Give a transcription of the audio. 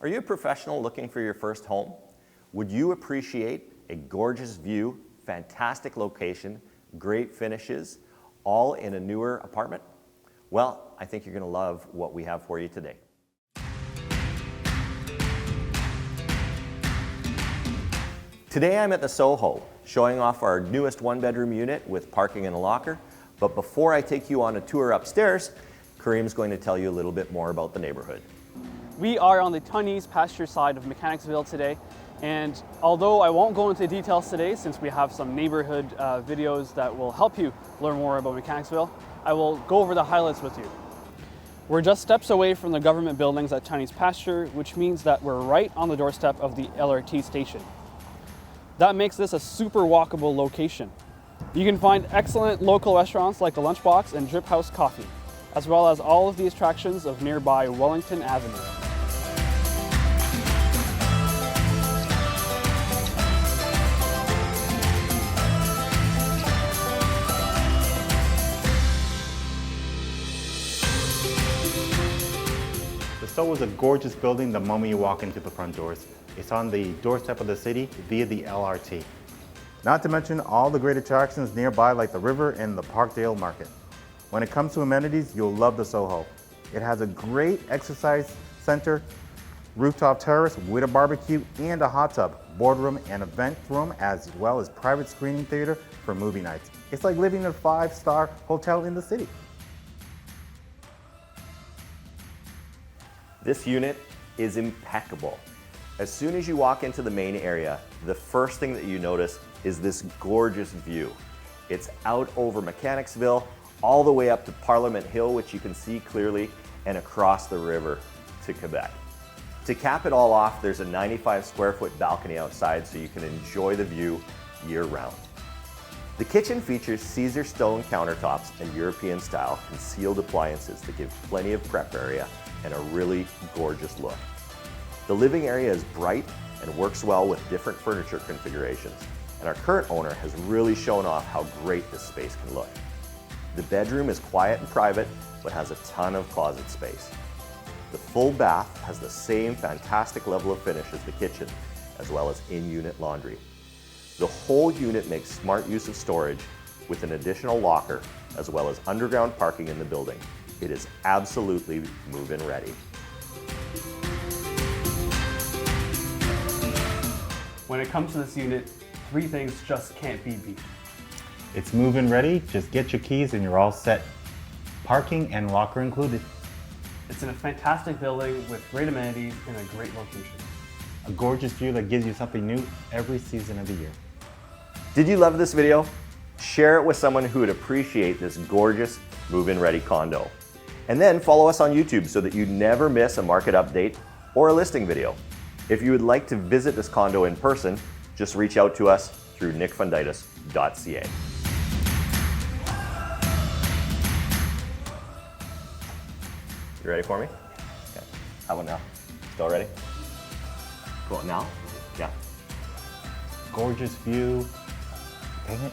Are you a professional looking for your first home? Would you appreciate a gorgeous view, fantastic location, great finishes, all in a newer apartment? Well, I think you're going to love what we have for you today. Today I'm at the SoHo, showing off our newest one-bedroom unit with parking and a locker. But before I take you on a tour upstairs, Kareem's going to tell you a little bit more about the neighborhood. We are on the Tunney's pasture side of Mechanicsville today, and although I won't go into details today since we have some neighborhood videos that will help you learn more about Mechanicsville, I will go over the highlights with you. We're just steps away from the government buildings at Tunney's pasture, which means that we're right on the doorstep of the LRT station. That makes this a super walkable location. You can find excellent local restaurants like the Lunchbox and Drip House Coffee, as well as all of the attractions of nearby Wellington Avenue. The SoHo is a gorgeous building the moment you walk into the front doors. It's on the doorstep of the city via the LRT. Not to mention all the great attractions nearby like the river and the Parkdale Market. When it comes to amenities, you'll love the SoHo. It has a great exercise center, rooftop terrace with a barbecue and a hot tub, boardroom and event room, as well as private screening theater for movie nights. It's like living in a 5-star hotel in the city. This unit is impeccable. As soon as you walk into the main area, the first thing that you notice is this gorgeous view. It's out over Mechanicsville, all the way up to Parlament Hill, which you can see clearly, and across the river to Quebec. To cap it all off, there's a 95 square foot balcony outside so you can enjoy the view year round. The kitchen features Caesar stone countertops and European style concealed appliances that give plenty of prep area and a really gorgeous look. The living area is bright and works well with different furniture configurations, and our current owner has really shown off how great this space can look. The bedroom is quiet and private, but has a ton of closet space. The full bath has the same fantastic level of finish as the kitchen, as well as in-unit laundry. The whole unit makes smart use of storage with an additional locker, as well as underground parking in the building. It is absolutely move-in ready. When it comes to this unit, 3 things just can't be beat. It's move-in ready, just get your keys and you're all set. Parking and locker included. It's in a fantastic building with great amenities in a great location. A gorgeous view that gives you something new every season of the year. Did you love this video? Share it with someone who would appreciate this gorgeous move-in ready condo. And then follow us on YouTube so that you never miss a market update or a listing video. If you would like to visit this condo in person, just reach out to us through nickfunditis.ca. You ready for me? Okay. How about now? Still ready? Go on now? Yeah. Gorgeous view. Dang it.